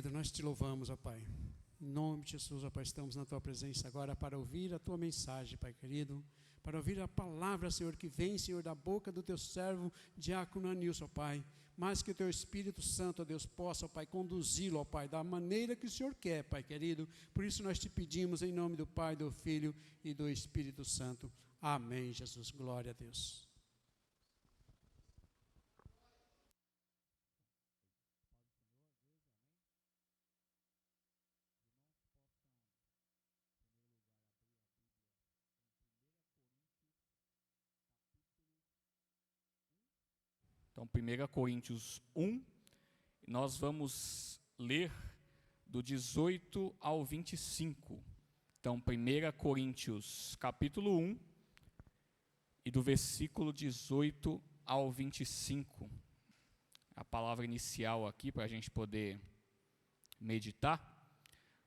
Nós te louvamos, ó Pai. Em nome de Jesus, ó Pai, estamos na Tua presença agora para ouvir a Tua mensagem, Pai querido, para ouvir a palavra, Senhor, que vem, Senhor, da boca do Teu servo, Diácono Anilson, ó Pai, mas que o Teu Espírito Santo, ó Deus, possa, ó Pai, conduzi-lo, ó Pai, da maneira que o Senhor quer, Pai querido. Por isso nós te pedimos em nome do Pai, do Filho e do Espírito Santo. Amém, Jesus. Glória a Deus. Então, 1 Coríntios 1, nós vamos ler do 18 ao 25. Então, 1 Coríntios capítulo 1, e do versículo 18 ao 25. A palavra inicial aqui, para a gente poder meditar.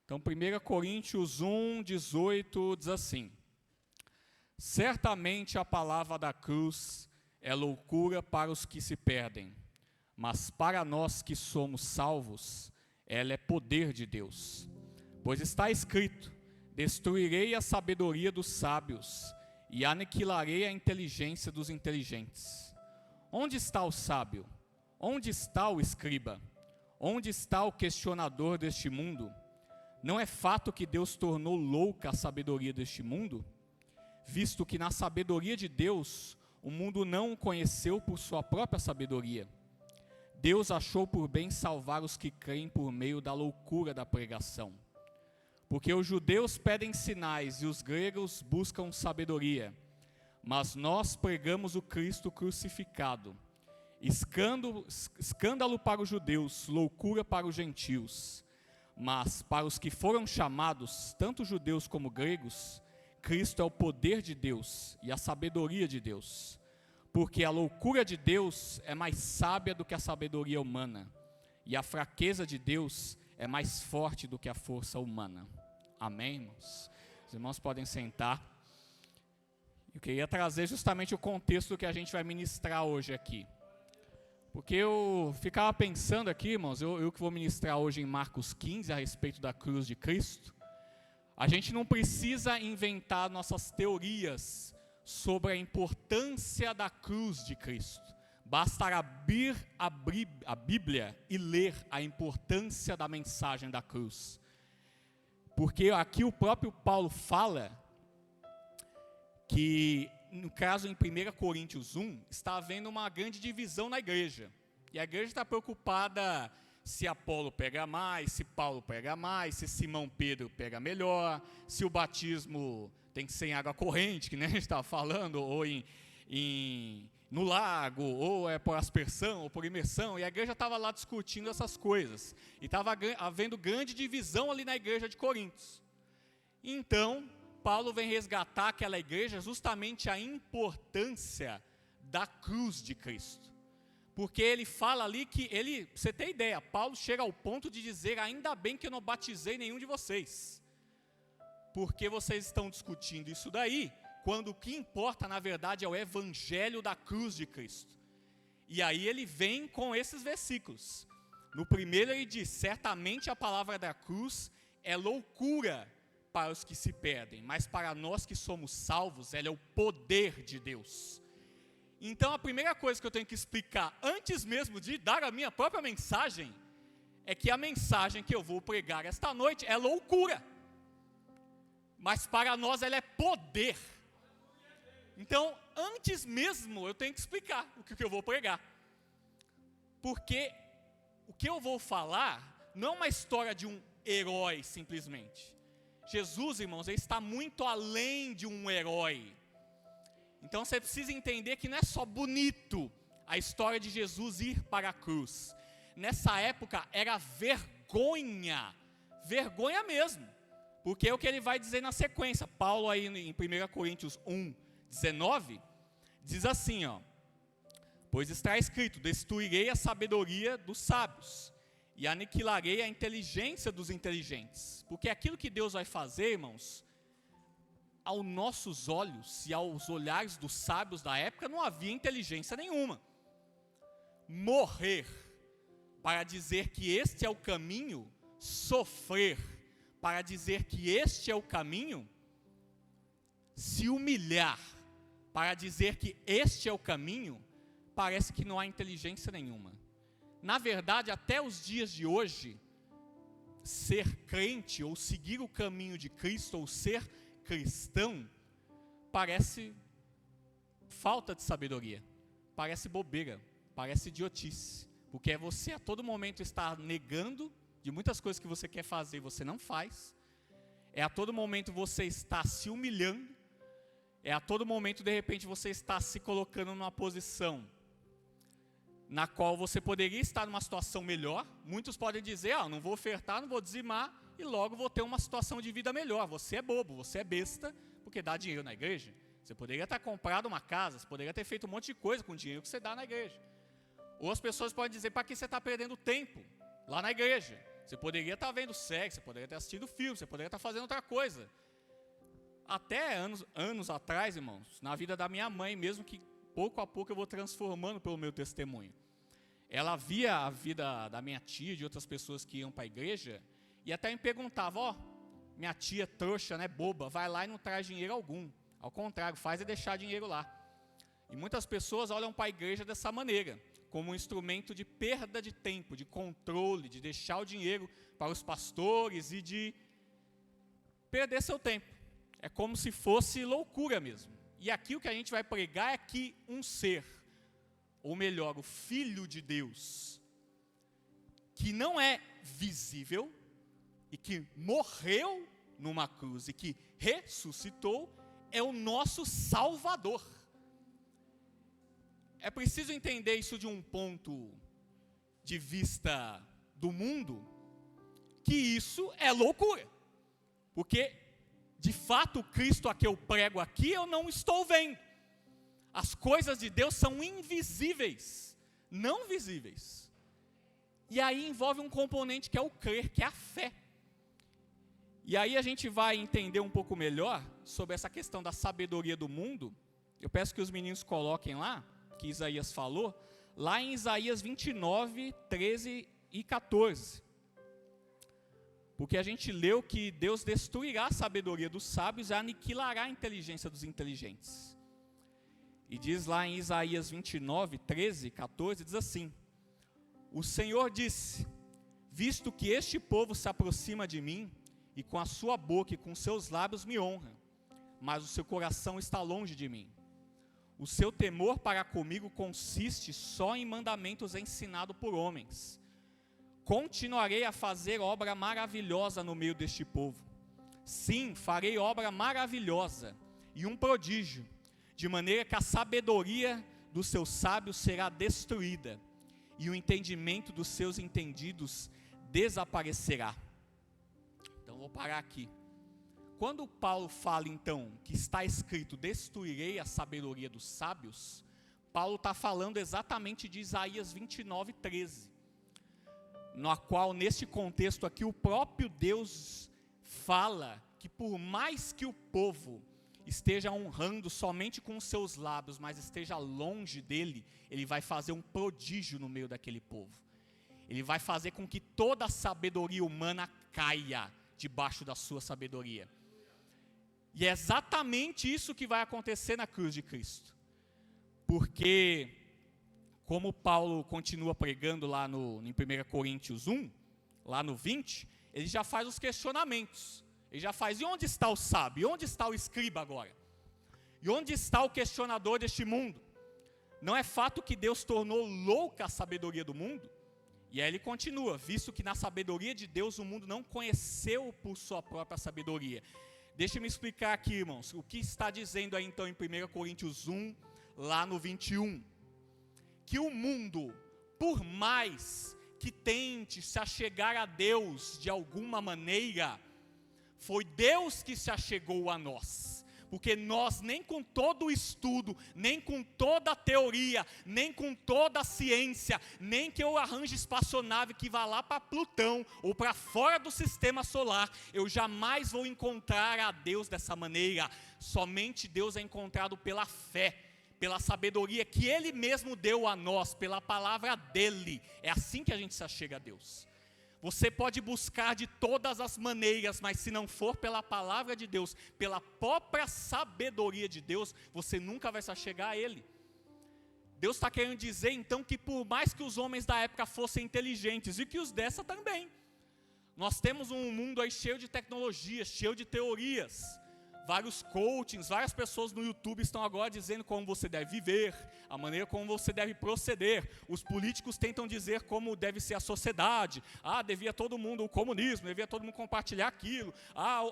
Então, 1 Coríntios 1, 18, diz assim: certamente a palavra da cruz é loucura para os que se perdem, mas para nós que somos salvos, ela é poder de Deus. Pois está escrito: destruirei a sabedoria dos sábios e aniquilarei a inteligência dos inteligentes. Onde está o sábio? Onde está o escriba? Onde está o questionador deste mundo? Não é fato que Deus tornou louca a sabedoria deste mundo? Visto que na sabedoria de Deus o mundo não o conheceu por sua própria sabedoria. Deus achou por bem salvar os que creem por meio da loucura da pregação. Porque os judeus pedem sinais e os gregos buscam sabedoria. Mas nós pregamos o Cristo crucificado, escândalo para os judeus, loucura para os gentios. Mas para os que foram chamados, tanto judeus como gregos, Cristo é o poder de Deus e a sabedoria de Deus, porque a loucura de Deus é mais sábia do que a sabedoria humana, e a fraqueza de Deus é mais forte do que a força humana. Amém, irmãos? Os irmãos podem sentar. Eu queria trazer justamente o contexto do que a gente vai ministrar hoje aqui, porque eu ficava pensando aqui, irmãos, eu que vou ministrar hoje em Marcos 15 a respeito da cruz de Cristo. A gente não precisa inventar nossas teorias sobre a importância da cruz de Cristo. Basta abrir a Bíblia e ler a importância da mensagem da cruz. Porque aqui o próprio Paulo fala que, no caso em 1 Coríntios 1, está havendo uma grande divisão na igreja. E a igreja está preocupada se Apolo pega mais, se Paulo pega mais, se Simão Pedro pega melhor, se o batismo tem que ser em água corrente, que nem a gente estava falando, ou no lago, ou é por aspersão, ou por imersão. E a igreja estava lá discutindo essas coisas. E estava havendo grande divisão ali na igreja de Coríntios. Então, Paulo vem resgatar aquela igreja justamente a importância da cruz de Cristo. Porque ele fala ali que pra você ter ideia, Paulo chega ao ponto de dizer: ainda bem que eu não batizei nenhum de vocês, porque vocês estão discutindo isso daí, quando o que importa na verdade é o evangelho da cruz de Cristo. E aí ele vem com esses versículos. No primeiro ele diz: certamente a palavra da cruz é loucura para os que se perdem, mas para nós que somos salvos, ela é o poder de Deus. Então a primeira coisa que eu tenho que explicar, antes mesmo de dar a minha própria mensagem, é que a mensagem que eu vou pregar esta noite é loucura, mas para nós ela é poder. Então, antes mesmo eu tenho que explicar o que eu vou pregar, porque o que eu vou falar não é uma história de um herói simplesmente. Jesus, irmãos, ele está muito além de um herói. Então você precisa entender que não é só bonito a história de Jesus ir para a cruz. Nessa época era vergonha mesmo. Porque é o que ele vai dizer na sequência. Paulo aí em 1 Coríntios 1, 19, diz assim, ó: pois está escrito: destruirei a sabedoria dos sábios e aniquilarei a inteligência dos inteligentes. Porque aquilo que Deus vai fazer, irmãos, aos nossos olhos e aos olhares dos sábios da época, não havia inteligência nenhuma. Morrer para dizer que este é o caminho sofrer para dizer que este é o caminho, se humilhar para dizer que este é o caminho, parece que não há inteligência nenhuma. Na verdade, até os dias de hoje, ser crente ou seguir o caminho de Cristo ou ser cristão parece falta de sabedoria, parece bobeira, parece idiotice, porque é você a todo momento estar negando de muitas coisas que você quer fazer e você não faz, é a todo momento você estar se humilhando, é a todo momento de repente você está se colocando numa posição na qual você poderia estar numa situação melhor. Muitos podem dizer, não vou ofertar, não vou dizimar, e logo vou ter uma situação de vida melhor. Você é bobo, você é besta, porque dá dinheiro na igreja. Você poderia ter comprado uma casa, você poderia ter feito um monte de coisa com o dinheiro que você dá na igreja. Ou as pessoas podem dizer, para que você está perdendo tempo lá na igreja? Você poderia estar vendo série, você poderia ter assistido filme, você poderia estar fazendo outra coisa. Até anos atrás, irmãos, na vida da minha mãe, mesmo que pouco a pouco eu vou transformando pelo meu testemunho. Ela via a vida da minha tia e de outras pessoas que iam para a igreja e até me perguntava, minha tia trouxa, né, boba, vai lá e não traz dinheiro algum. Ao contrário, faz é deixar dinheiro lá. E muitas pessoas olham para a igreja dessa maneira, como um instrumento de perda de tempo, de controle, de deixar o dinheiro para os pastores e de perder seu tempo. É como se fosse loucura mesmo. E aqui o que a gente vai pregar é que um ser, ou melhor, o Filho de Deus, que não é visível, e que morreu numa cruz, e que ressuscitou, é o nosso Salvador. É preciso entender isso de um ponto de vista do mundo, que isso é loucura, porque de fato, o Cristo a que eu prego aqui, eu não estou vendo. As coisas de Deus são invisíveis, não visíveis. E aí envolve um componente que é o crer, que é a fé. E aí a gente vai entender um pouco melhor sobre essa questão da sabedoria do mundo. Eu peço que os meninos coloquem lá, que Isaías falou, lá em Isaías 29, 13 e 14. Porque a gente leu que Deus destruirá a sabedoria dos sábios e aniquilará a inteligência dos inteligentes. E diz lá em Isaías 29, 13, 14, diz assim: o Senhor disse, visto que este povo se aproxima de mim, e com a sua boca e com seus lábios me honra, mas o seu coração está longe de mim. O seu temor para comigo consiste só em mandamentos ensinados por homens. Continuarei a fazer obra maravilhosa no meio deste povo. Sim, farei obra maravilhosa e um prodígio, de maneira que a sabedoria dos seus sábios será destruída, e o entendimento dos seus entendidos desaparecerá. Então vou parar aqui. Quando Paulo fala então que está escrito, destruirei a sabedoria dos sábios, Paulo está falando exatamente de Isaías 29, 13. No qual, neste contexto aqui, o próprio Deus fala que por mais que o povo esteja honrando somente com os seus lábios, mas esteja longe dele, ele vai fazer um prodígio no meio daquele povo. Ele vai fazer com que toda a sabedoria humana caia debaixo da sua sabedoria. E é exatamente isso que vai acontecer na cruz de Cristo. Porque, como Paulo continua pregando lá em 1 Coríntios 1, lá no 20, ele já faz os questionamentos. Ele já faz, e onde está o sábio? E onde está o escriba agora? E onde está o questionador deste mundo? Não é fato que Deus tornou louca a sabedoria do mundo? E aí ele continua, visto que na sabedoria de Deus o mundo não conheceu por sua própria sabedoria. Deixa-me explicar aqui, irmãos, o que está dizendo aí então em 1 Coríntios 1, lá no 21. Que o mundo, por mais que tente se achegar a Deus de alguma maneira, foi Deus que se achegou a nós. Porque nós, nem com todo o estudo, nem com toda a teoria, nem com toda a ciência, nem que eu arranje espaçonave que vá lá para Plutão, ou para fora do sistema solar, eu jamais vou encontrar a Deus dessa maneira. Somente Deus é encontrado pela fé, pela sabedoria que Ele mesmo deu a nós, pela palavra dEle. É assim que a gente se achega a Deus. Você pode buscar de todas as maneiras, mas se não for pela palavra de Deus, pela própria sabedoria de Deus, você nunca vai se chegar a Ele. Deus está querendo dizer então que por mais que os homens da época fossem inteligentes, e que os dessa também, nós temos um mundo aí cheio de tecnologias, cheio de teorias, vários coachings, várias pessoas no YouTube estão agora dizendo como você deve viver, a maneira como você deve proceder. Os políticos tentam dizer como deve ser a sociedade. Devia todo mundo, o comunismo, devia todo mundo compartilhar aquilo.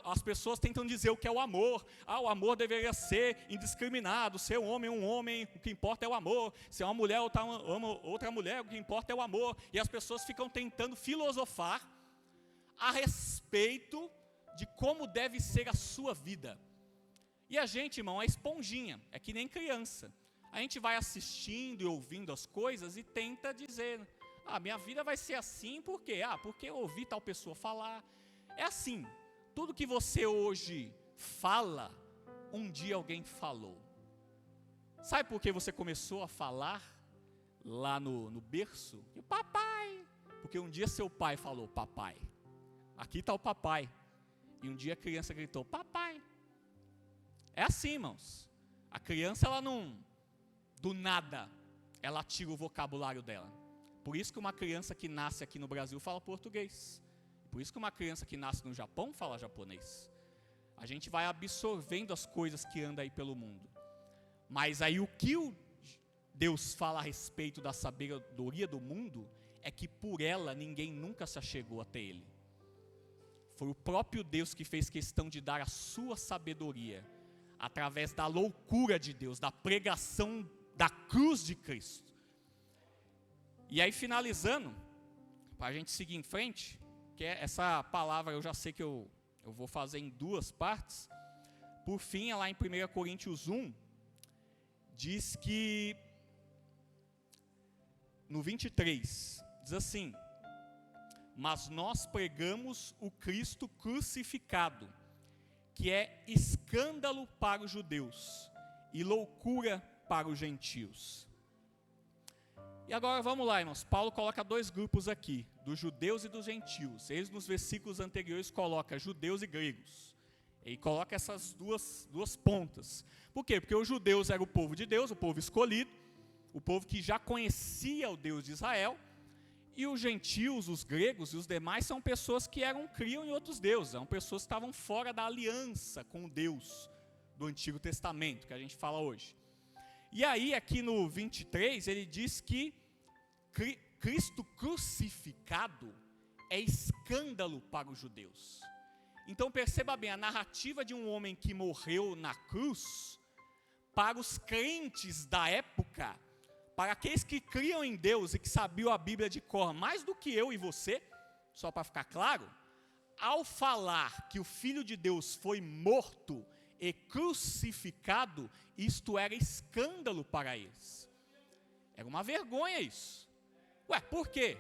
As pessoas tentam dizer o que é o amor. O amor deveria ser indiscriminado, ser um homem, o que importa é o amor. Se é uma mulher, outra mulher, o que importa é o amor. E as pessoas ficam tentando filosofar a respeito de como deve ser a sua vida. E a gente, irmão, é esponjinha, é que nem criança. A gente vai assistindo e ouvindo as coisas e tenta dizer, minha vida vai ser assim, por quê? Porque eu ouvi tal pessoa falar. É assim, tudo que você hoje fala, um dia alguém falou. Sabe por que você começou a falar lá no berço? E o papai, porque um dia seu pai falou, papai, aqui está o papai. E um dia a criança gritou, papai. É assim, irmãos. A criança, ela não, do nada, ela tira o vocabulário dela. Por isso que uma criança que nasce aqui no Brasil fala português. Por isso que uma criança que nasce no Japão fala japonês. A gente vai absorvendo as coisas que andam aí pelo mundo. Mas aí o que Deus fala a respeito da sabedoria do mundo é que por ela ninguém nunca se achegou até Ele. Foi o próprio Deus que fez questão de dar a sua sabedoria, através da loucura de Deus, da pregação da cruz de Cristo. E aí finalizando, para a gente seguir em frente, que essa palavra eu já sei que eu vou fazer em duas partes. Por fim, lá em 1 Coríntios 1, diz que, no 23, diz assim, mas nós pregamos o Cristo crucificado, que é escândalo para os judeus e loucura para os gentios. E agora vamos lá, irmãos. Paulo coloca dois grupos aqui, dos judeus e dos gentios. Eles nos versículos anteriores colocam judeus e gregos. Ele coloca essas duas pontas. Por quê? Porque os judeus eram o povo de Deus, o povo escolhido, o povo que já conhecia o Deus de Israel. E os gentios, os gregos e os demais são pessoas que criam em outros deuses, são pessoas que estavam fora da aliança com o Deus do Antigo Testamento, que a gente fala hoje. E aí, aqui no 23, ele diz que Cristo crucificado é escândalo para os judeus. Então perceba bem, a narrativa de um homem que morreu na cruz, para os crentes da época, para aqueles que criam em Deus e que sabiam a Bíblia de cor mais do que eu e você, só para ficar claro, ao falar que o Filho de Deus foi morto e crucificado, isto era escândalo para eles. Era uma vergonha isso. Por quê?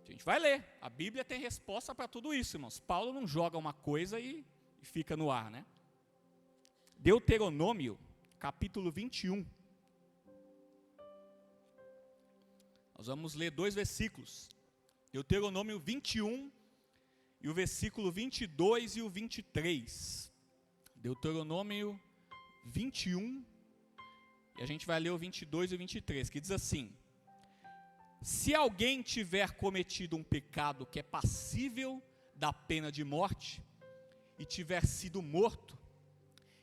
A gente vai ler. A Bíblia tem resposta para tudo isso, irmãos. Paulo não joga uma coisa e fica no ar, né? Deuteronômio, capítulo 21. Nós vamos ler dois versículos, Deuteronômio 21 e o versículo 22 e o 23. Deuteronômio 21, e a gente vai ler o 22 e o 23, que diz assim, se alguém tiver cometido um pecado que é passível da pena de morte, e tiver sido morto,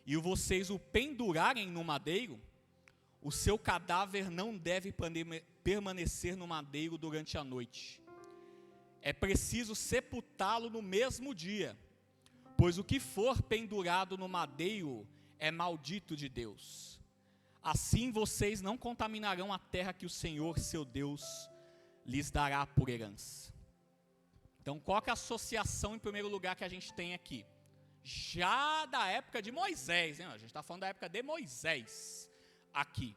e vocês o pendurarem no madeiro, o seu cadáver não deve permanecer no madeiro durante a noite. É preciso sepultá-lo no mesmo dia, pois o que for pendurado no madeiro é maldito de Deus. Assim vocês não contaminarão a terra que o Senhor, seu Deus, lhes dará por herança. Então, qual que é a associação, em primeiro lugar, que a gente tem aqui? Já da época de Moisés, hein? A gente está falando da época de Moisés, aqui.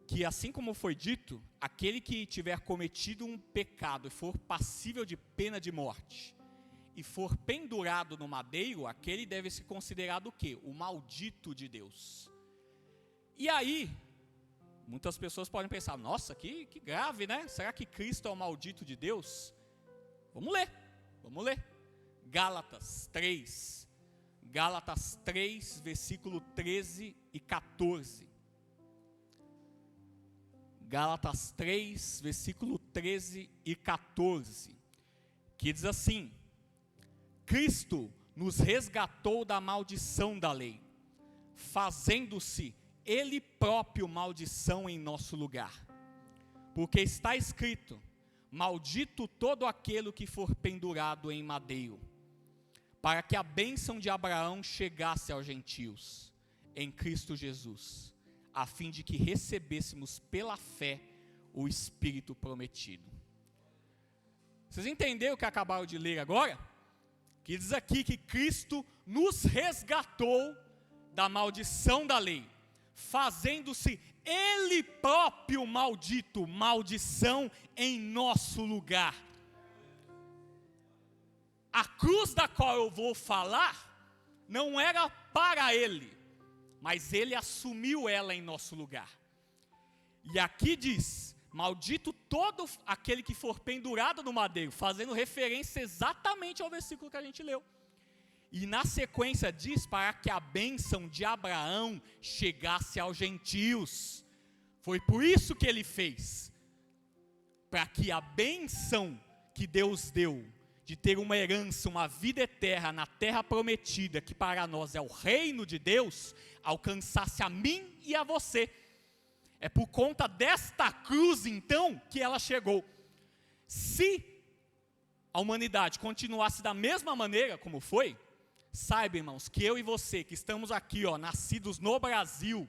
Que assim como foi dito, aquele que tiver cometido um pecado e for passível de pena de morte, e for pendurado no madeiro, aquele deve ser considerado o quê? O maldito de Deus. E aí, muitas pessoas podem pensar, nossa, que grave, né? Será que Cristo é o maldito de Deus? Vamos ler. Gálatas 3, versículo 13 e 14. Gálatas 3, versículo 13 e 14, que diz assim: Cristo nos resgatou da maldição da lei, fazendo-se Ele próprio maldição em nosso lugar. Porque está escrito: maldito todo aquele que for pendurado em madeiro, para que a bênção de Abraão chegasse aos gentios, em Cristo Jesus, a fim de que recebêssemos pela fé o Espírito prometido. Vocês entenderam o que acabaram de ler agora? Que diz aqui que Cristo nos resgatou da maldição da lei, fazendo-se Ele próprio maldito, maldição em nosso lugar. A cruz da qual eu vou falar não era para Ele, mas Ele assumiu ela em nosso lugar. E aqui diz: maldito todo aquele que for pendurado no madeiro, fazendo referência exatamente ao versículo que a gente leu. E na sequência diz: para que a bênção de Abraão chegasse aos gentios. Foi por isso que Ele fez, para que a bênção que Deus deu, de ter uma herança, uma vida eterna na terra prometida, que para nós é o reino de Deus, alcançasse a mim e a você. É por conta desta cruz, então, que ela chegou. Se a humanidade continuasse da mesma maneira como foi, saiba, irmãos, que eu e você, que estamos aqui, nascidos no Brasil,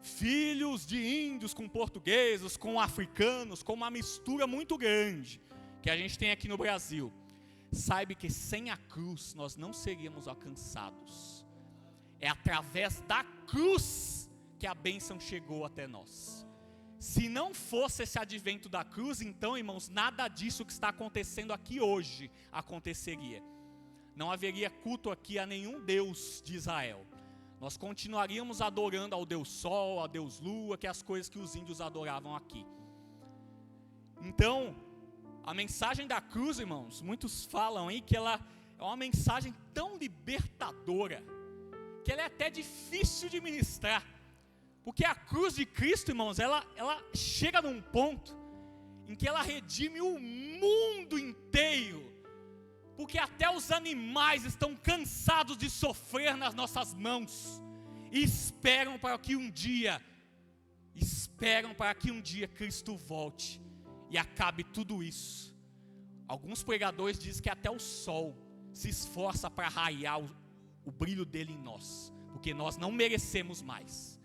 filhos de índios com portugueses, com africanos, com uma mistura muito grande que a gente tem aqui no Brasil, saiba que sem a cruz nós não seríamos alcançados. É através da cruz que a bênção chegou até nós. Se não fosse esse advento da cruz, então, irmãos, nada disso que está acontecendo aqui hoje aconteceria. Não haveria culto aqui a nenhum Deus de Israel. Nós continuaríamos adorando ao Deus Sol, ao Deus Lua, que é as coisas que os índios adoravam aqui. Então, a mensagem da cruz, irmãos, muitos falam aí que ela é uma mensagem tão libertadora, que ela é até difícil de ministrar. Porque a cruz de Cristo, irmãos, ela chega num ponto em que ela redime o mundo inteiro. Porque até os animais estão cansados de sofrer nas nossas mãos e esperam para que um dia Cristo volte e acabe tudo isso. Alguns pregadores dizem que até o sol se esforça para raiar o brilho dele em nós, porque nós não merecemos mais.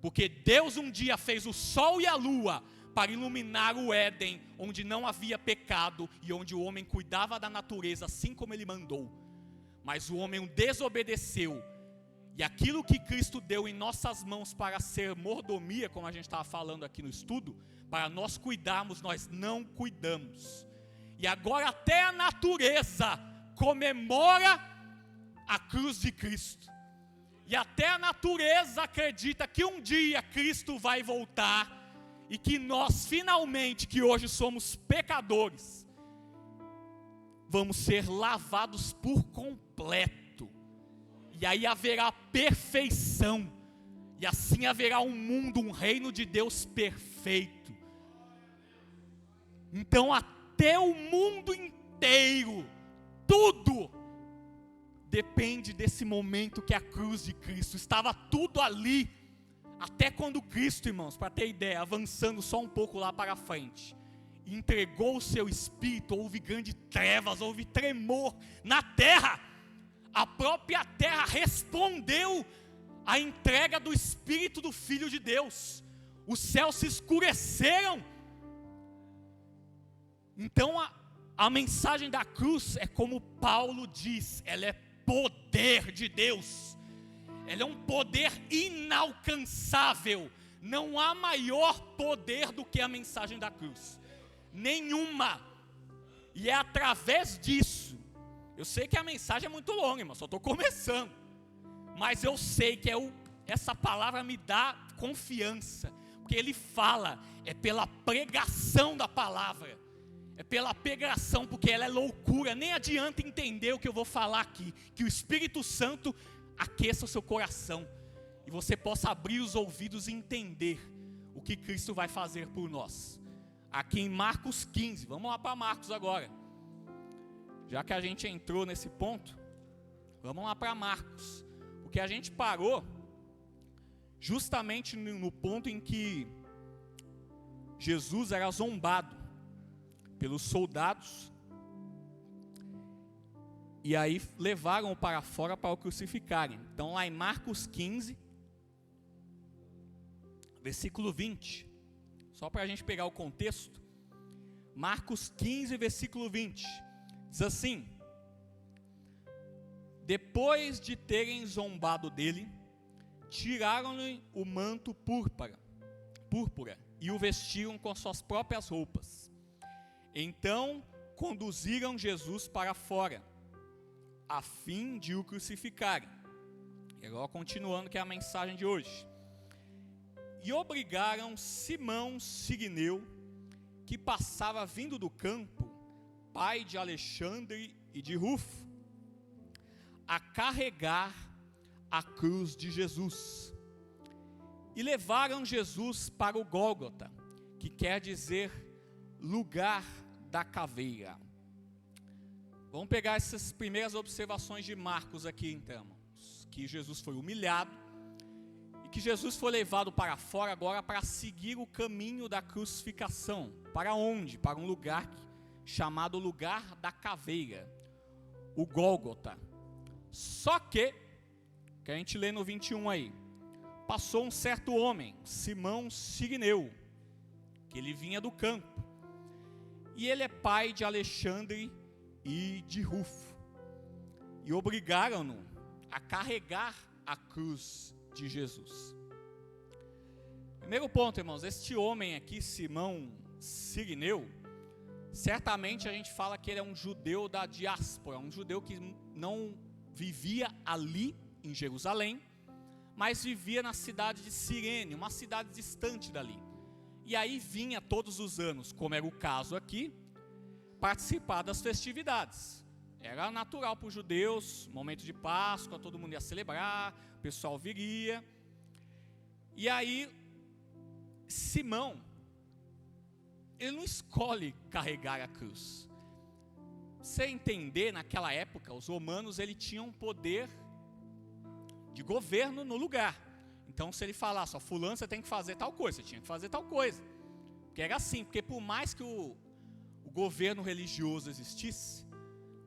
Porque Deus um dia fez o sol e a lua para iluminar o Éden, onde não havia pecado e onde o homem cuidava da natureza assim como ele mandou. Mas o homem desobedeceu, e aquilo que Cristo deu em nossas mãos para ser mordomia, como a gente estava falando aqui no estudo, para nós cuidarmos, nós não cuidamos. E agora até a natureza comemora a cruz de Cristo. E até a natureza acredita que um dia Cristo vai voltar e que nós finalmente, que hoje somos pecadores, vamos ser lavados por completo. E aí haverá perfeição. E assim haverá um mundo, um reino de Deus perfeito. Então até o mundo inteiro, tudo depende desse momento que é a cruz de Cristo. Estava tudo ali, até quando Cristo, irmãos, para ter ideia, avançando só um pouco lá para frente, entregou o seu Espírito, houve grande trevas, houve tremor na terra. A própria terra respondeu à entrega do Espírito do Filho de Deus. Os céus se escureceram. Então a mensagem da cruz é como Paulo diz, ela é poder de Deus, ela é um poder inalcançável. Não há maior poder do que a mensagem da cruz, nenhuma. E é através disso, eu sei que a mensagem é muito longa, irmão, só estou começando, mas eu sei que essa palavra me dá confiança, porque ele fala, é pela pregação da palavra, é pela pegação, porque ela é loucura. Nem adianta entender o que eu vou falar aqui. Que o Espírito Santo aqueça o seu coração e você possa abrir os ouvidos e entender o que Cristo vai fazer por nós. Aqui em Marcos 15, vamos lá para Marcos agora. Já que a gente entrou nesse ponto, vamos lá para Marcos. Porque a gente parou justamente no ponto em que Jesus era zombado pelos soldados, e aí levaram-o para fora para o crucificarem. Então lá em Marcos 15, versículo 20, só para a gente pegar o contexto, Marcos 15, versículo 20, diz assim: depois de terem zombado dele, tiraram-lhe o manto púrpura e o vestiram com suas próprias roupas. Então conduziram Jesus para fora, a fim de o crucificarem. E agora continuando, que é a mensagem de hoje. E obrigaram Simão Sirineu, que passava vindo do campo, pai de Alexandre e de Rufo, a carregar a cruz de Jesus. E levaram Jesus para o Gólgota, que quer dizer lugar da caveira. Vamos pegar essas primeiras observações de Marcos aqui então, irmãos. Que Jesus foi humilhado e que Jesus foi levado para fora agora para seguir o caminho da crucificação. Para onde? Para um lugar chamado lugar da caveira, o Gólgota. Só que a gente lê no 21 aí, passou um certo homem, Simão Sirineu, que ele vinha do campo, e ele é pai de Alexandre e de Rufo, e obrigaram-no a carregar a cruz de Jesus. Primeiro ponto, irmãos, este homem aqui, Simão Sirineu, certamente a gente fala que ele é um judeu da diáspora, um judeu que não vivia ali em Jerusalém, mas vivia na cidade de Cirene, uma cidade distante dali. E aí vinha todos os anos, como era o caso aqui, participar das festividades. Era natural para os judeus, momento de Páscoa, todo mundo ia celebrar, o pessoal viria. E aí, Simão, ele não escolhe carregar a cruz. Você entender, naquela época, os romanos ele tinham poder de governo no lugar. Então, se ele falasse, fulano, você tem que fazer tal coisa, você tinha que fazer tal coisa. Porque era assim, porque por mais que o governo religioso existisse,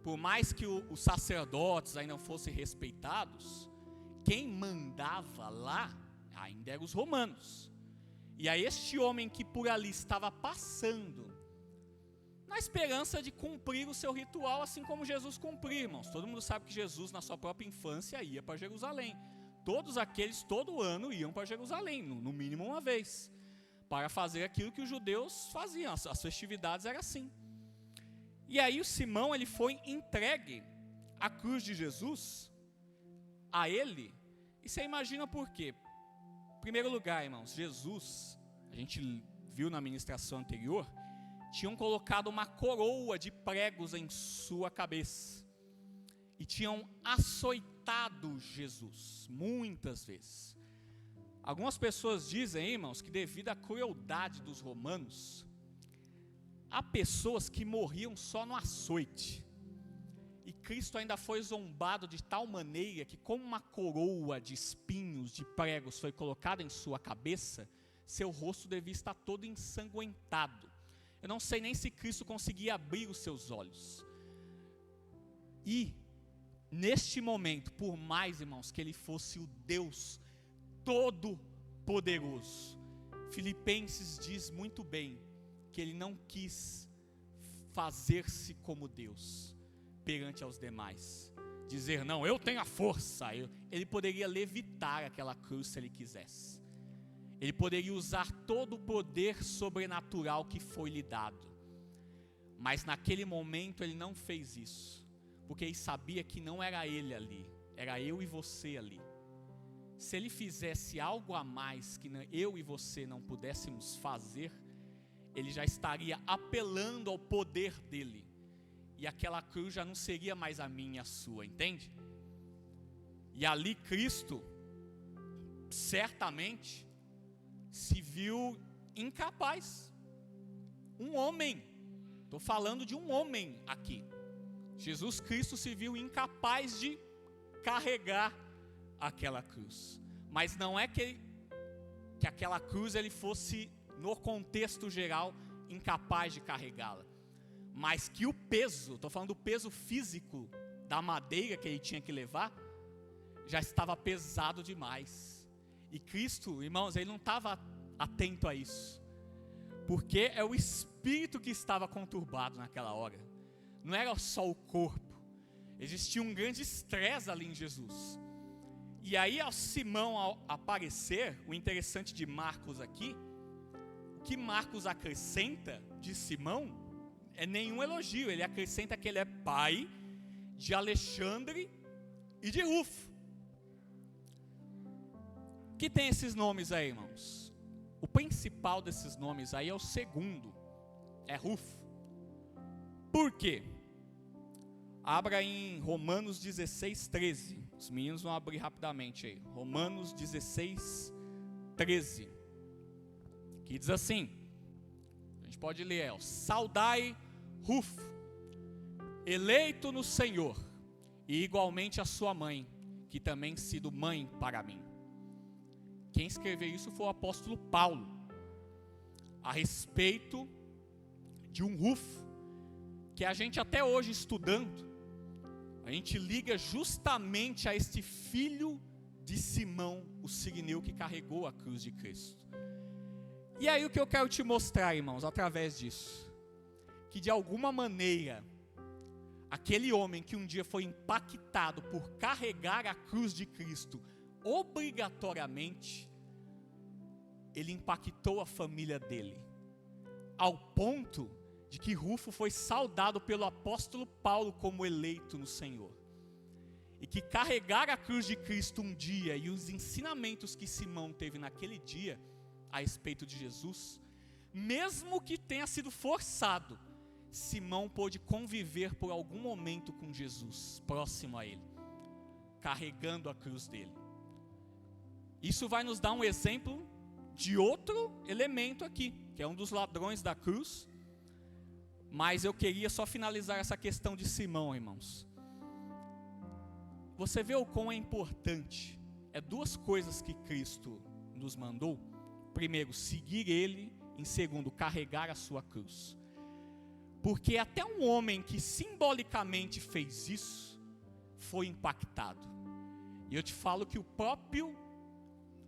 por mais que os sacerdotes ainda não fossem respeitados, quem mandava lá ainda eram os romanos. E aí este homem que por ali estava passando, na esperança de cumprir o seu ritual, assim como Jesus cumpriu, irmãos. Todo mundo sabe que Jesus, na sua própria infância, ia para Jerusalém. Todos aqueles, todo ano, iam para Jerusalém, no mínimo uma vez, para fazer aquilo que os judeus faziam. As festividades eram assim. E aí o Simão, ele foi entregue a cruz de Jesus a ele. E você imagina por quê? Em primeiro lugar, irmãos, Jesus, a gente viu na ministração anterior, tinham colocado uma coroa de pregos em sua cabeça e tinham açoitado Jesus muitas vezes. Algumas pessoas dizem, irmãos, que devido à crueldade dos romanos, há pessoas que morriam só no açoite. E Cristo ainda foi zombado de tal maneira que, como uma coroa de espinhos, de pregos foi colocada em sua cabeça, seu rosto devia estar todo ensanguentado. Eu não sei nem se Cristo conseguia abrir os seus olhos. E, neste momento, por mais, irmãos, que ele fosse o Deus Todo-Poderoso, Filipenses diz muito bem que ele não quis fazer-se como Deus perante aos demais, dizer, não, eu tenho a força. Ele poderia levitar aquela cruz se ele quisesse. Ele poderia usar todo o poder sobrenatural que foi lhe dado. Mas naquele momento ele não fez isso, porque ele sabia que não era ele ali, era eu e você ali. Se ele fizesse algo a mais que eu e você não pudéssemos fazer, ele já estaria apelando ao poder dele. E aquela cruz já não seria mais a minha e a sua, entende? E ali Cristo, certamente, se viu incapaz. Um homem, estou falando de um homem aqui. Jesus Cristo se viu incapaz de carregar aquela cruz. Mas não é que aquela cruz ele fosse, no contexto geral, incapaz de carregá-la. Mas que o peso, estou falando do peso físico da madeira que ele tinha que levar, já estava pesado demais. E Cristo, irmãos, ele não estava atento a isso. Porque é o espírito que estava conturbado naquela hora. Não era só o corpo. Existia um grande estresse ali em Jesus. E aí, ao Simão ao aparecer, o interessante de Marcos aqui, o que Marcos acrescenta de Simão é nenhum elogio. Ele acrescenta que ele é pai de Alexandre e de Rufo. Que tem esses nomes aí, irmãos? O principal desses nomes aí é o segundo, é Rufo. Por quê? Abra em Romanos 16, 13. Os meninos vão abrir rapidamente aí. Romanos 16, 13. Que diz assim, a gente pode ler, saudai Rufo, eleito no Senhor, e igualmente a sua mãe, que também sido mãe para mim. Quem escreveu isso foi o apóstolo Paulo, a respeito de um Rufo, que a gente até hoje estudando, a gente liga justamente a este filho de Simão, o sirineu que carregou a cruz de Cristo. E aí o que eu quero te mostrar, irmãos, através disso, que de alguma maneira, aquele homem que um dia foi impactado por carregar a cruz de Cristo, obrigatoriamente, ele impactou a família dele, ao ponto de que Rufo foi saudado pelo apóstolo Paulo como eleito no Senhor. E que carregar a cruz de Cristo um dia, e os ensinamentos que Simão teve naquele dia, a respeito de Jesus, mesmo que tenha sido forçado, Simão pôde conviver por algum momento com Jesus, próximo a ele, carregando a cruz dele. Isso vai nos dar um exemplo de outro elemento aqui, que é um dos ladrões da cruz. Mas eu queria só finalizar essa questão de Simão, irmãos. Você vê o quão é importante. É duas coisas que Cristo nos mandou. Primeiro, seguir Ele. Em segundo, carregar a sua cruz. Porque até um homem que simbolicamente fez isso, foi impactado. E eu te falo que o próprio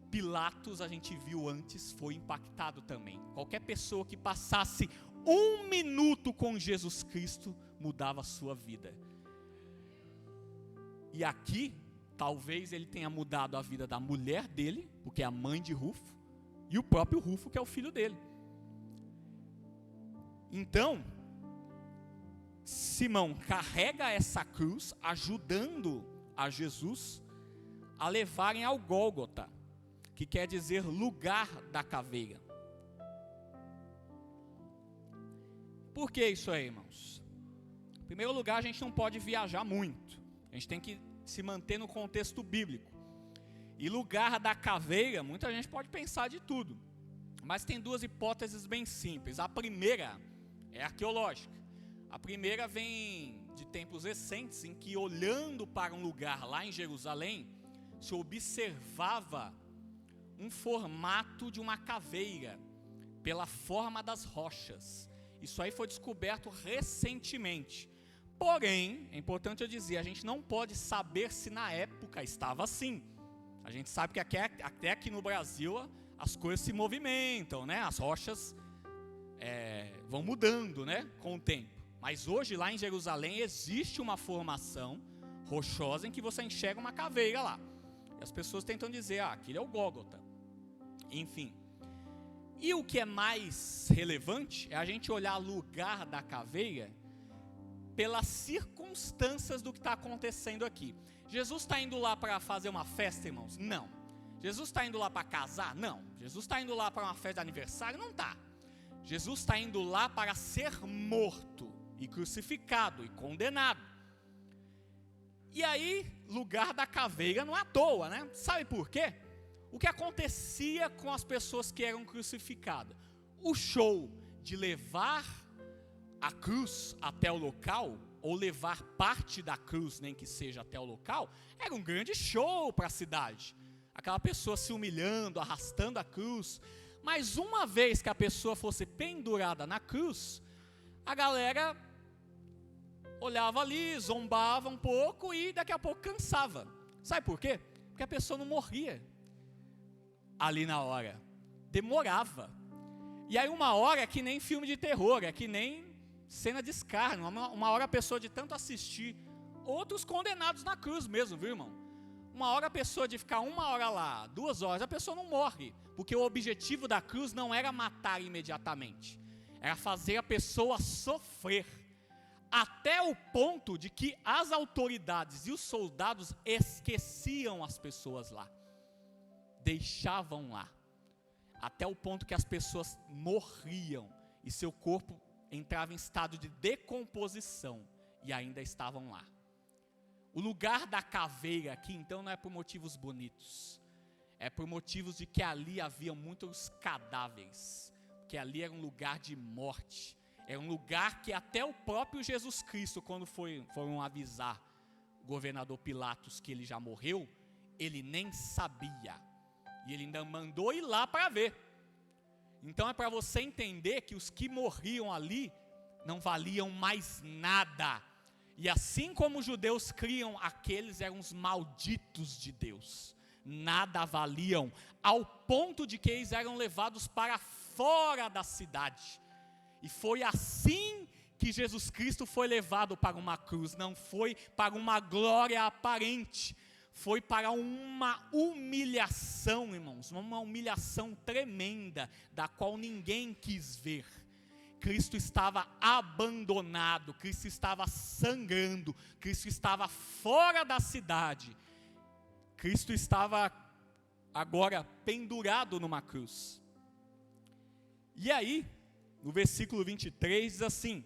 Pilatos, a gente viu antes, foi impactado também. Qualquer pessoa que passasse 1 minuto com Jesus Cristo, mudava a sua vida. E aqui, talvez ele tenha mudado a vida da mulher dele, porque é a mãe de Rufo, e o próprio Rufo, que é o filho dele. Então, Simão carrega essa cruz, ajudando a Jesus a levarem ao Gólgota, que quer dizer lugar da caveira. Por que isso aí, irmãos? Em primeiro lugar, a gente não pode viajar muito. A gente tem que se manter no contexto bíblico. E lugar da caveira, muita gente pode pensar de tudo. Mas tem duas hipóteses bem simples. A primeira é arqueológica. A primeira vem de tempos recentes, em que olhando para um lugar lá em Jerusalém, se observava um formato de uma caveira, pela forma das rochas. Isso aí foi descoberto recentemente. Porém, é importante eu dizer, a gente não pode saber se na época estava assim. A gente sabe que até aqui no Brasil as coisas se movimentam, né? As rochas vão mudando, né? Com o tempo. Mas hoje lá em Jerusalém existe uma formação rochosa em que você enxerga uma caveira lá. E as pessoas tentam dizer, aquilo é o Gólgota. Enfim. E o que é mais relevante é a gente olhar o lugar da caveira pelas circunstâncias do que está acontecendo aqui. Jesus está indo lá para fazer uma festa, irmãos? Não. Jesus está indo lá para casar? Não. Jesus está indo lá para uma festa de aniversário? Não está. Jesus está indo lá para ser morto e crucificado e condenado. E aí, lugar da caveira não é à toa, né? Sabe por quê? O que acontecia com as pessoas que eram crucificadas? O show de levar a cruz até o local, ou levar parte da cruz, nem que seja até o local, era um grande show para a cidade. Aquela pessoa se humilhando, arrastando a cruz. Mas uma vez que a pessoa fosse pendurada na cruz, a galera olhava ali, zombava um pouco e daqui a pouco cansava. Sabe por quê? Porque a pessoa não morria ali na hora. Demorava. E aí uma hora é que nem filme de terror, é que nem cena de escárnio. Uma hora a pessoa de tanto assistir outros condenados na cruz mesmo, viu, irmão? Uma hora a pessoa de ficar 1 hora lá, 2 horas, a pessoa não morre. Porque o objetivo da cruz não era matar imediatamente. Era fazer a pessoa sofrer. Até o ponto de que as autoridades e os soldados esqueciam as pessoas lá. Deixavam lá. Até o ponto que as pessoas morriam e seu corpo entrava em estado de decomposição e ainda estavam lá. O lugar da caveira aqui, então, não é por motivos bonitos. É por motivos de que ali havia muitos cadáveres. Que ali era um lugar de morte. Era um lugar que até o próprio Jesus Cristo, quando foram avisar o governador Pilatos que ele já morreu, ele nem sabia. E ele ainda mandou ir lá para ver. Então é para você entender que os que morriam ali não valiam mais nada. E assim como os judeus criam, aqueles eram os malditos de Deus. Nada valiam, ao ponto de que eles eram levados para fora da cidade. E foi assim que Jesus Cristo foi levado para uma cruz. Não foi para uma glória aparente. Foi para uma humilhação, irmãos. Uma humilhação tremenda, da qual ninguém quis ver. Cristo estava abandonado, Cristo estava sangrando, Cristo estava fora da cidade. Cristo estava agora pendurado numa cruz. E aí, no versículo 23 diz assim: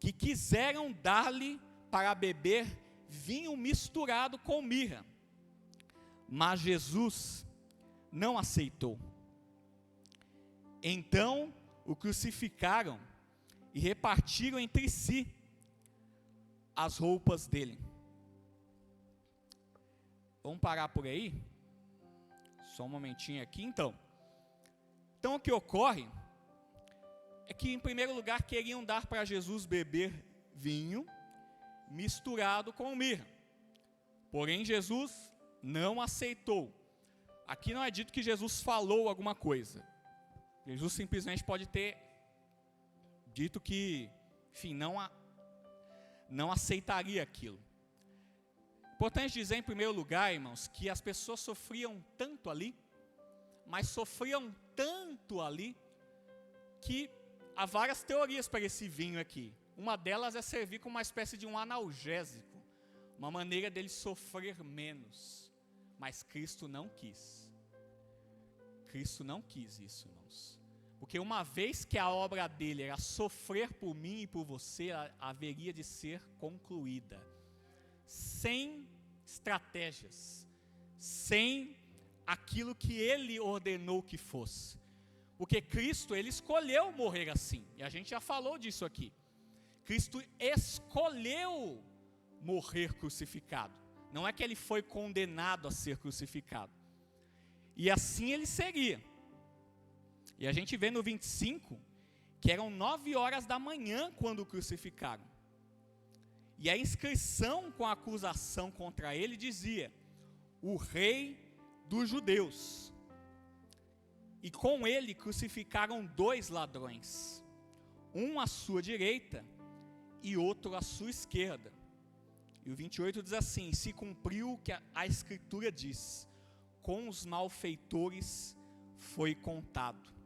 que quiseram dar-lhe para beber vinho misturado com mirra, mas Jesus não aceitou. Então o crucificaram e repartiram entre si as roupas dele. Vamos parar por aí? Só um momentinho aqui, então. Então o que ocorre é que, em primeiro lugar, queriam dar para Jesus beber vinho misturado com mirra. Porém, Jesus não aceitou. Aqui não é dito que Jesus falou alguma coisa. Jesus simplesmente pode ter dito que, enfim, não aceitaria aquilo. Importante dizer, em primeiro lugar, irmãos, que as pessoas sofriam tanto ali, mas sofriam tanto ali, que há várias teorias para esse vinho aqui. Uma delas é servir como uma espécie de um analgésico, uma maneira dele sofrer menos. Mas Cristo não quis. Cristo não quis isso, irmãos. Porque uma vez que a obra dele era sofrer por mim e por você, ela haveria de ser concluída. Sem estratégias, sem aquilo que ele ordenou que fosse. Porque Cristo, ele escolheu morrer assim, e a gente já falou disso aqui. Cristo escolheu morrer crucificado, não é que ele foi condenado a ser crucificado. E assim ele seguia. E a gente vê no 25, que eram 9 horas da manhã quando o crucificaram. E a inscrição com a acusação contra ele dizia: o rei dos judeus. E com ele crucificaram 2 ladrões, um à sua direita e outro à sua esquerda. E o 28 diz assim: se cumpriu o que a escritura diz, com os malfeitores foi contado.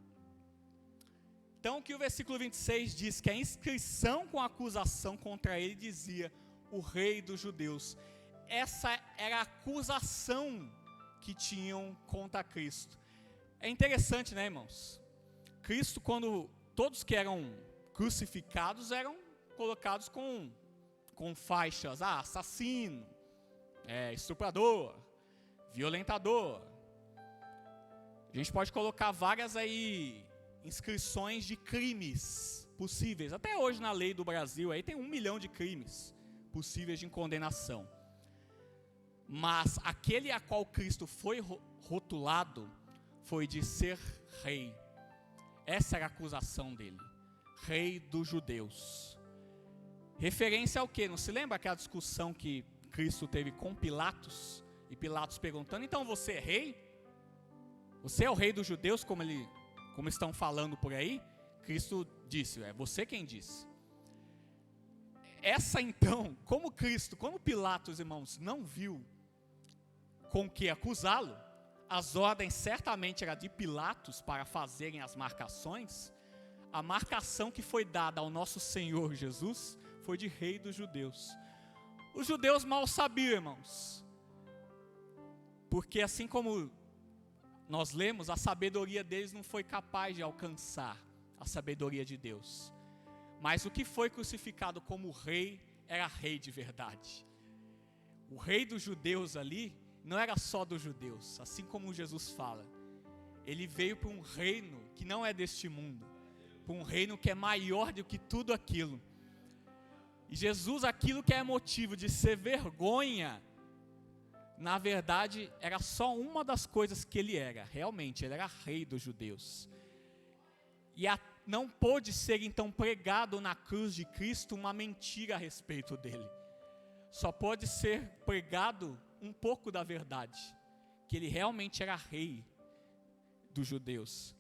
Então, que o versículo 26 diz que a inscrição com a acusação contra ele dizia: o rei dos judeus. Essa era a acusação que tinham contra Cristo. É interessante, né, irmãos? Cristo, quando todos que eram crucificados eram colocados com faixas, assassino, estuprador, violentador. A gente pode colocar várias aí inscrições de crimes possíveis. Até hoje na lei do Brasil aí tem 1 milhão de crimes possíveis de condenação. Mas aquele a qual Cristo foi rotulado foi de ser rei. Essa era a acusação dele. Rei dos judeus. Referência ao quê? Não se lembra aquela discussão que Cristo teve com Pilatos? E Pilatos perguntando, então você é rei? Você é o rei dos judeus, como estão falando por aí? Cristo disse, é você quem disse. Essa então, como Pilatos, irmãos, não viu com que acusá-lo, as ordens certamente eram de Pilatos para fazerem as marcações. A marcação que foi dada ao nosso Senhor Jesus foi de rei dos judeus. Os judeus mal sabiam, irmãos, porque assim como nós lemos, a sabedoria deles não foi capaz de alcançar a sabedoria de Deus. Mas o que foi crucificado como rei, era rei de verdade. O rei dos judeus ali, não era só dos judeus, assim como Jesus fala. Ele veio para um reino que não é deste mundo, para um reino que é maior do que tudo aquilo. E Jesus, aquilo que é motivo de ser vergonha, na verdade, era só uma das coisas que ele era. Realmente, ele era rei dos judeus. E não pôde ser então pregado na cruz de Cristo uma mentira a respeito dele. Só pode ser pregado um pouco da verdade, que ele realmente era rei dos judeus.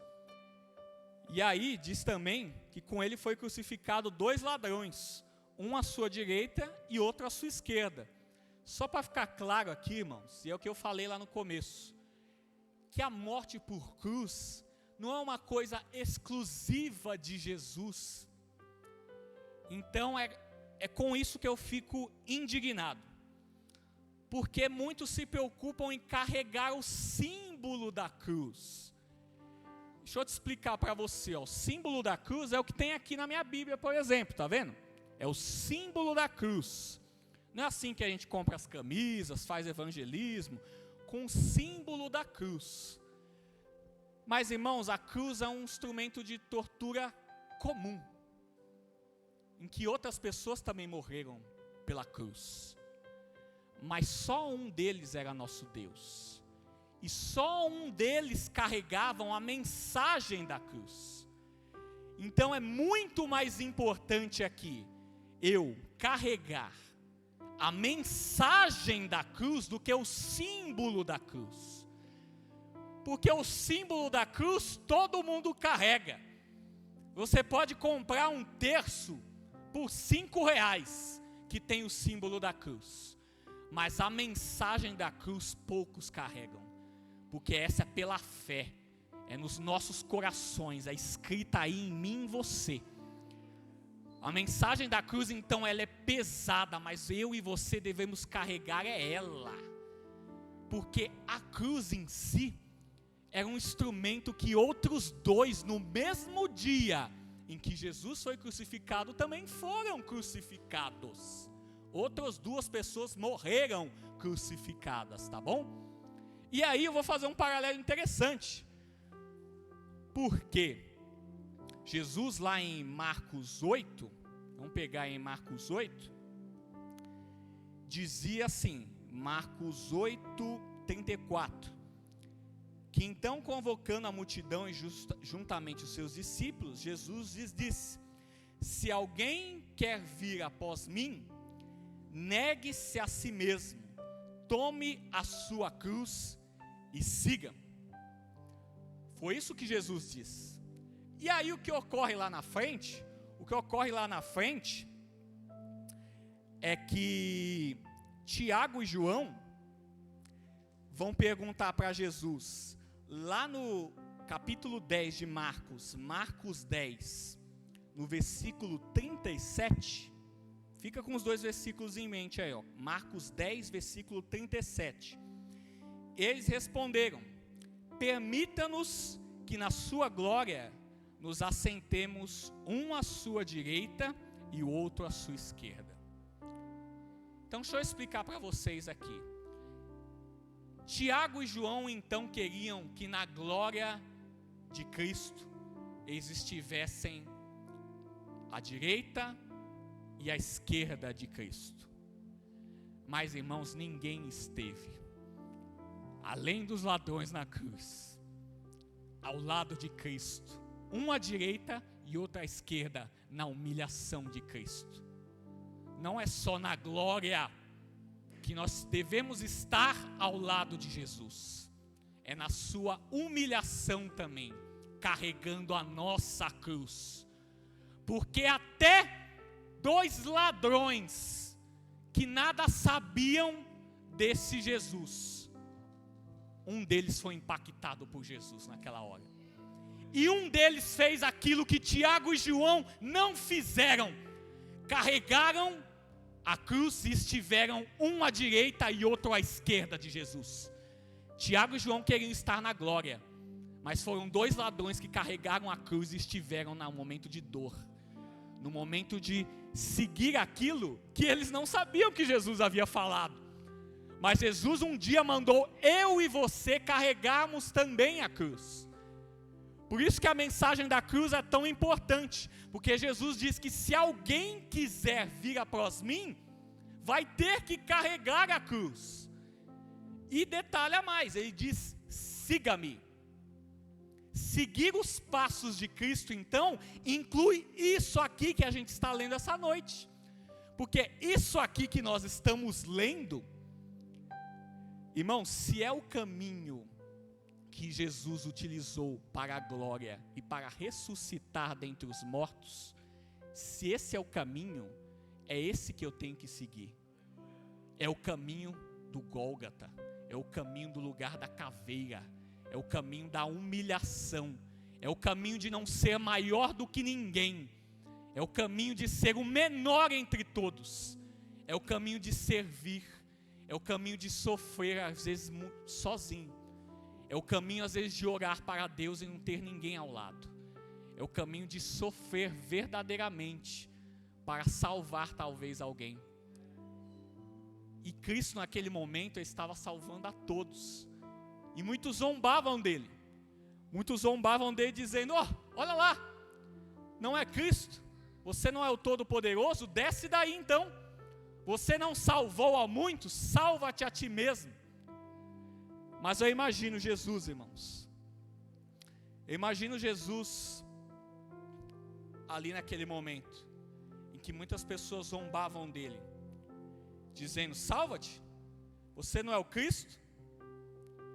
E aí diz também que com ele foi crucificado 2 ladrões, um à sua direita e outro à sua esquerda. Só para ficar claro aqui, irmãos, e é o que eu falei lá no começo, que a morte por cruz não é uma coisa exclusiva de Jesus. Então é com isso que eu fico indignado, porque muitos se preocupam em carregar o símbolo da cruz. Deixa eu te explicar para você, o símbolo da cruz é o que tem aqui na minha Bíblia, por exemplo, tá vendo? É o símbolo da cruz. Não é assim que a gente compra as camisas, faz evangelismo, com o símbolo da cruz. Mas, irmãos, a cruz é um instrumento de tortura comum, em que outras pessoas também morreram pela cruz. Mas só um deles era nosso Deus. E só um deles carregavam a mensagem da cruz. Então é muito mais importante aqui eu carregar a mensagem da cruz do que o símbolo da cruz. Porque o símbolo da cruz todo mundo carrega. Você pode comprar um terço por R$5 que tem o símbolo da cruz. Mas a mensagem da cruz poucos carregam. Porque essa é pela fé. É nos nossos corações. É escrita aí em mim e em você. A mensagem da cruz então ela é pesada. Mas eu e você devemos carregar ela. Porque a cruz em si era um instrumento que outros 2 no mesmo dia em que Jesus foi crucificado também foram crucificados. Outras 2 pessoas morreram crucificadas, tá bom? E aí eu vou fazer um paralelo interessante. Porque Jesus lá em Marcos 8, vamos pegar em Marcos 8, dizia assim, Marcos 8, 34, que então convocando a multidão e juntamente os seus discípulos, Jesus lhes disse, se alguém quer vir após mim, negue-se a si mesmo, tome a sua cruz e siga. Foi isso que Jesus disse. E aí o que ocorre lá na frente? O que ocorre lá na frente é que Tiago e João vão perguntar para Jesus, lá no capítulo 10 de Marcos, Marcos 10, no versículo 37, fica com os 2 versículos em mente aí, ó, Marcos 10, versículo 37. Eles responderam, permita-nos que na sua glória nos assentemos um à sua direita e o outro à sua esquerda. Então deixa eu explicar para vocês aqui. Tiago e João então queriam que na glória de Cristo eles estivessem à direita e à esquerda de Cristo. Mas, irmãos, ninguém esteve, além dos ladrões na cruz, ao lado de Cristo, um à direita e outro à esquerda, na humilhação de Cristo. Não é só na glória que nós devemos estar ao lado de Jesus, é na sua humilhação também, carregando a nossa cruz. Porque até 2 ladrões que nada sabiam desse Jesus, um deles foi impactado por Jesus naquela hora. E um deles fez aquilo que Tiago e João não fizeram. Carregaram a cruz e estiveram um à direita e outro à esquerda de Jesus. Tiago e João queriam estar na glória, mas foram 2 ladrões que carregaram a cruz e estiveram no momento de dor, no momento de seguir aquilo que eles não sabiam que Jesus havia falado. Mas Jesus um dia mandou eu e você carregarmos também a cruz. Por isso que a mensagem da cruz é tão importante, porque Jesus diz que se alguém quiser vir após mim, vai ter que carregar a cruz. E detalha mais, ele diz: siga-me. Seguir os passos de Cristo, então, inclui isso aqui que a gente está lendo essa noite. Porque isso aqui que nós estamos lendo, irmão, se é o caminho que Jesus utilizou para a glória e para ressuscitar dentre os mortos, se esse é o caminho, é esse que eu tenho que seguir. É o caminho do Gólgota, é o caminho do lugar da caveira, é o caminho da humilhação, é o caminho de não ser maior do que ninguém, é o caminho de ser o menor entre todos, é o caminho de servir, é o caminho de sofrer às vezes sozinho, é o caminho às vezes de orar para Deus e não ter ninguém ao lado, é o caminho de sofrer verdadeiramente para salvar talvez alguém. E Cristo naquele momento estava salvando a todos. E muitos zombavam dele. Muitos zombavam dele dizendo: olha lá, não é Cristo? Você não é o Todo-Poderoso? Desce daí então. Você não salvou a muitos? Salva-te a ti mesmo. Mas eu imagino Jesus, irmãos. Eu imagino Jesus ali naquele momento em que muitas pessoas zombavam dele, dizendo: salva-te, você não é o Cristo?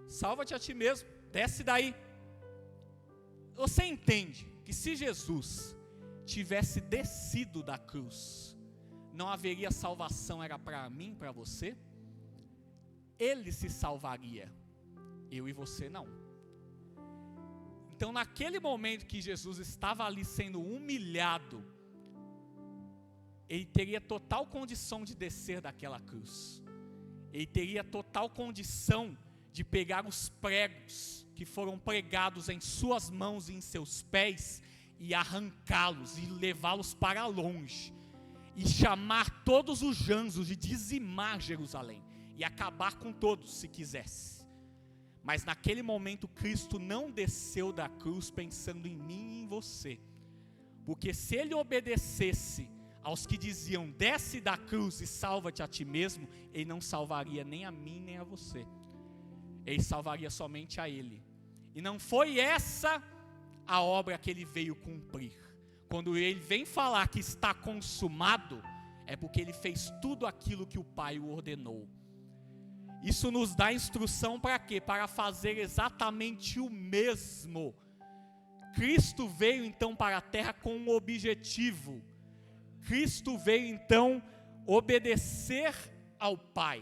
Salva-te a ti mesmo, desce daí. Você entende que se Jesus tivesse descido da cruz, não haveria salvação, era para mim, para você? Ele se salvaria, eu e você não. Então naquele momento que Jesus estava ali sendo humilhado, ele teria total condição de descer daquela cruz. Ele teria total condição de pegar os pregos que foram pregados em suas mãos e em seus pés e arrancá-los e levá-los para longe e chamar todos os anjos e dizimar Jerusalém e acabar com todos se quisesse. Mas naquele momento Cristo não desceu da cruz pensando em mim e em você, porque se ele obedecesse aos que diziam: desce da cruz e salva-te a ti mesmo, ele não salvaria nem a mim nem a você, ele salvaria somente a ele. E não foi essa a obra que ele veio cumprir. Quando ele vem falar que está consumado, é porque ele fez tudo aquilo que o Pai o ordenou. Isso nos dá instrução para quê? Para fazer exatamente o mesmo. Cristo veio então para a terra com um objetivo. Cristo veio então obedecer ao Pai.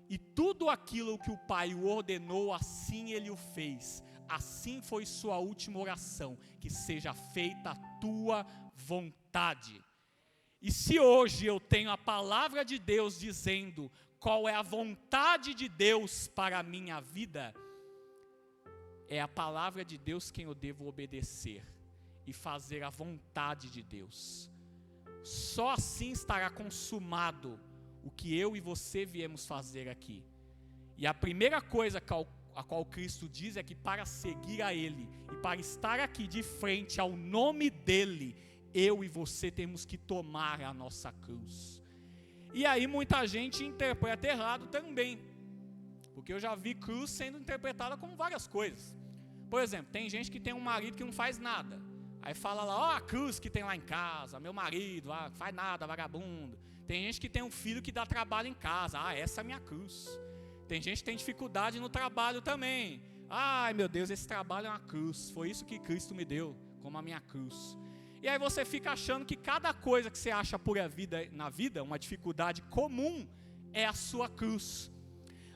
E tudo aquilo que o Pai o ordenou, assim ele o fez. Assim foi sua última oração: que seja feita a tua vontade. E se hoje eu tenho a palavra de Deus dizendo qual é a vontade de Deus para a minha vida, é a palavra de Deus quem eu devo obedecer. e fazer a vontade de Deus. Só assim estará consumado o que eu e você viemos fazer aqui. E a primeira coisa a qual Cristo diz é que para seguir a Ele e para estar aqui de frente ao nome dEle, eu e você temos que tomar a nossa cruz. E aí muita gente interpreta errado também, porque eu já vi cruz sendo interpretada como várias coisas. Por exemplo, tem gente que tem um marido que não faz nada, aí fala lá, ó, a cruz que tem lá em casa, meu marido, faz nada, vagabundo. Tem gente que tem um filho que dá trabalho em casa, essa é a minha cruz. Tem gente que tem dificuldade no trabalho também, ai meu Deus, esse trabalho é uma cruz, foi isso que Cristo me deu como a minha cruz. E aí você fica achando que cada coisa que você acha na vida, uma dificuldade comum, é a sua cruz.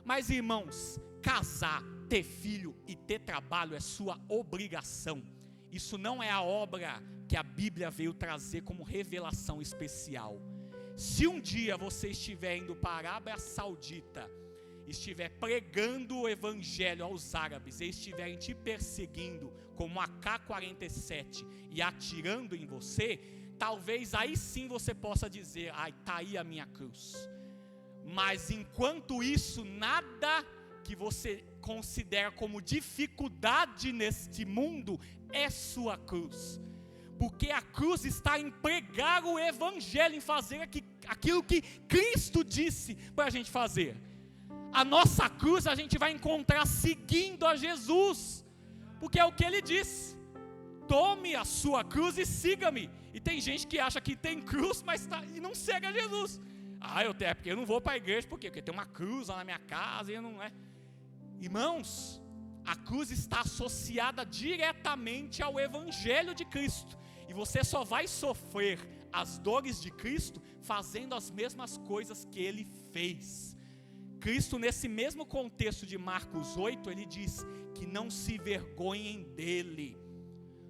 Mas irmãos, casar, ter filho e ter trabalho é sua obrigação. Isso não é a obra que a Bíblia veio trazer como revelação especial. Se um dia você estiver indo para a Arábia Saudita, estiver pregando o evangelho aos árabes e estiverem te perseguindo como AK-47 e atirando em você, talvez aí sim você possa dizer, está aí a minha cruz. Mas enquanto isso, nada que você considera como dificuldade neste mundo é sua cruz. Porque a cruz está em pregar o evangelho, em fazer aquilo que Cristo disse para a gente fazer. A nossa cruz a gente vai encontrar seguindo a Jesus, porque é o que Ele disse, tome a sua cruz e siga-me. E tem gente que acha que tem cruz, mas e não segue a Jesus. Porque eu não vou para a igreja, por quê? Porque tem uma cruz lá na minha casa, e não é. Irmãos, a cruz está associada diretamente ao evangelho de Cristo, e você só vai sofrer as dores de Cristo fazendo as mesmas coisas que Ele fez. Cristo, nesse mesmo contexto de Marcos 8, Ele diz que não se envergonhem dEle,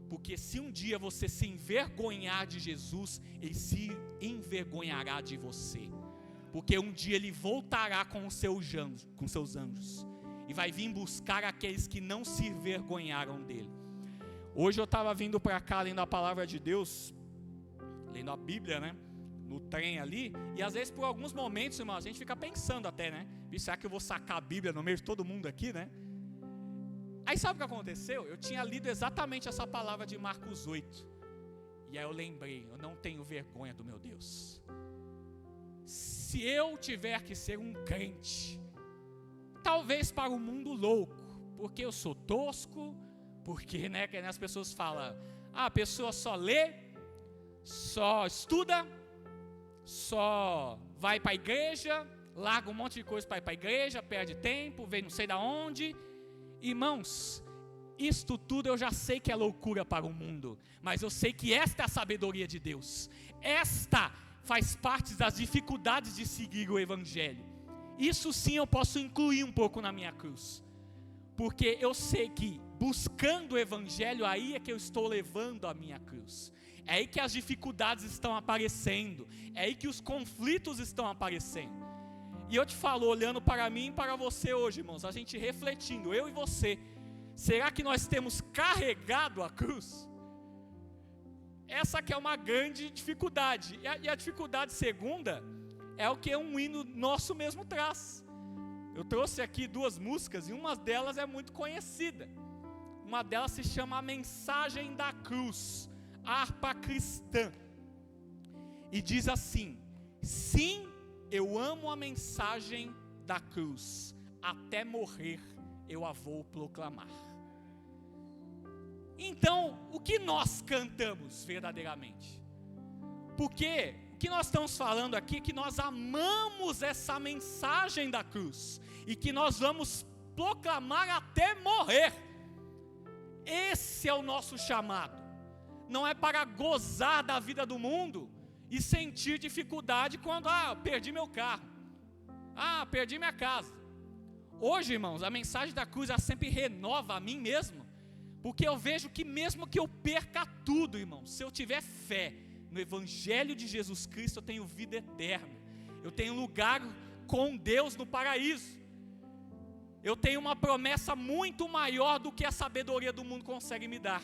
porque se um dia você se envergonhar de Jesus, Ele se envergonhará de você, porque um dia Ele voltará com seus anjos, e vai vir buscar aqueles que não se envergonharam dEle. Hoje eu estava vindo para cá, lendo a palavra de Deus, lendo a Bíblia, né? No trem ali, e às vezes por alguns momentos, irmão, a gente fica pensando até, né? Será que eu vou sacar a Bíblia no meio de todo mundo aqui, né? Aí sabe o que aconteceu? Eu tinha lido exatamente essa palavra de Marcos 8, e aí eu lembrei, eu não tenho vergonha do meu Deus. Se eu tiver que ser um crente, talvez para o mundo louco, porque eu sou tosco, porque, né, que as pessoas falam, a pessoa só lê, só estuda, só vai para a igreja, larga um monte de coisa para ir para a igreja, perde tempo, vem não sei da onde. Irmãos, isto tudo eu já sei que é loucura para o mundo, mas eu sei que esta é a sabedoria de Deus. Esta faz parte das dificuldades de seguir o evangelho. Isso sim eu posso incluir um pouco na minha cruz, porque eu sei que buscando o evangelho, aí é que eu estou levando a minha cruz. É aí que as dificuldades estão aparecendo, é aí que os conflitos estão aparecendo. E eu te falo, olhando para mim e para você hoje, irmãos, a gente refletindo, eu e você, será que nós temos carregado a cruz? Essa que é uma grande dificuldade. E a dificuldade segunda é o que um hino nosso mesmo traz. Eu trouxe aqui 2 músicas e uma delas é muito conhecida. Uma delas se chama A Mensagem da Cruz, harpa cristã, e diz assim: sim, eu amo a mensagem da cruz, até morrer eu a vou proclamar. Então, o que nós cantamos verdadeiramente? Porque o que nós estamos falando aqui é que nós amamos essa mensagem da cruz, e que nós vamos proclamar até morrer. Esse é o nosso chamado. Não é para gozar da vida do mundo e sentir dificuldade quando, perdi meu carro, perdi minha casa. Hoje, irmãos, a mensagem da cruz ela sempre renova a mim mesmo, porque eu vejo que mesmo que eu perca tudo, irmãos, se eu tiver fé no evangelho de Jesus Cristo, eu tenho vida eterna, eu tenho lugar com Deus no paraíso, eu tenho uma promessa muito maior do que a sabedoria do mundo consegue me dar.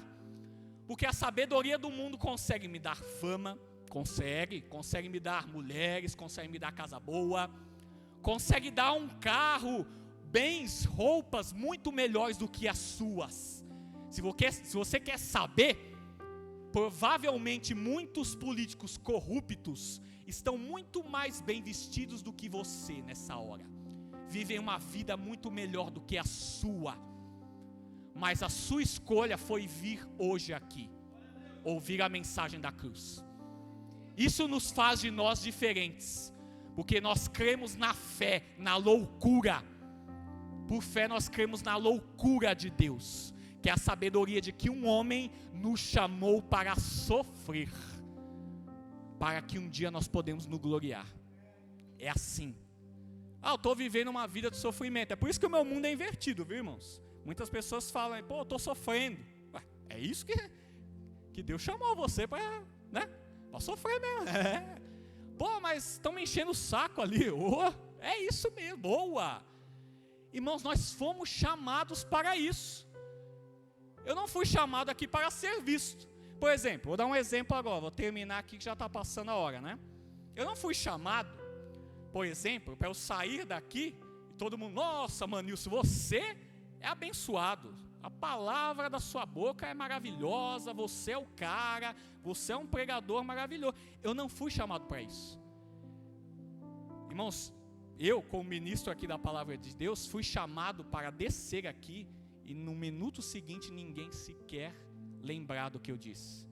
Porque a sabedoria do mundo consegue me dar fama, consegue me dar mulheres, consegue me dar casa boa, consegue dar um carro, bens, roupas muito melhores do que as suas. Se você quer saber, provavelmente muitos políticos corruptos estão muito mais bem vestidos do que você nessa hora. Vivem uma vida muito melhor do que a sua. Mas a sua escolha foi vir hoje aqui, ouvir a mensagem da cruz. Isso nos faz de nós diferentes, porque nós cremos na fé, na loucura. Por fé nós cremos na loucura de Deus, que é a sabedoria de que um homem nos chamou para sofrer, para que um dia nós podemos nos gloriar. É assim. Eu estou vivendo uma vida de sofrimento. É por isso que o meu mundo é invertido, viu, irmãos? Muitas pessoas falam, pô, eu estou sofrendo. Ué, é isso que Deus chamou você para, né? Para sofrer mesmo. É. Pô, mas estão me enchendo o saco ali. Oh, é isso mesmo, boa. Irmãos, nós fomos chamados para isso. Eu não fui chamado aqui para ser visto. Por exemplo, vou dar um exemplo agora, vou terminar aqui que já está passando a hora, né? Eu não fui chamado, por exemplo, para eu sair daqui e todo mundo, nossa, Manilson, você é abençoado, a palavra da sua boca é maravilhosa, você é o cara, você é um pregador maravilhoso. Eu não fui chamado para isso. Irmãos, eu, como ministro aqui da palavra de Deus, fui chamado para descer aqui e no minuto seguinte ninguém sequer lembrar do que eu disse,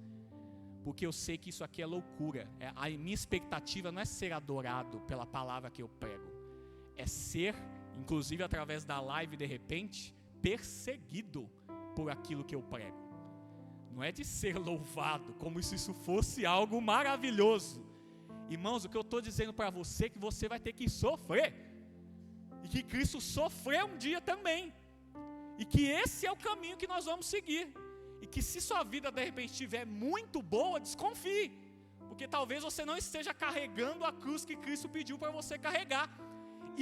porque eu sei que isso aqui é loucura. A minha expectativa não é ser adorado pela palavra que eu prego, é ser, inclusive através da live de repente, perseguido por aquilo que eu prego. Não é de ser louvado, como se isso fosse algo maravilhoso. Irmãos, o que eu estou dizendo para você é que você vai ter que sofrer, e que Cristo sofreu um dia também, e que esse é o caminho que nós vamos seguir. E que se sua vida de repente estiver muito boa, desconfie, porque talvez você não esteja carregando a cruz que Cristo pediu para você carregar,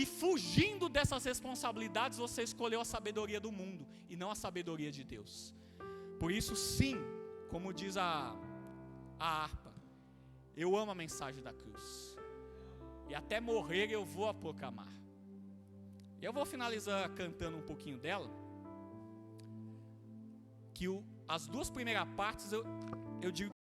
e fugindo dessas responsabilidades você escolheu a sabedoria do mundo e não a sabedoria de Deus. Por isso sim, como diz a harpa, eu amo a mensagem da cruz, e até morrer eu vou a proclamar. E eu vou finalizar cantando um pouquinho dela, que as duas primeiras partes eu digo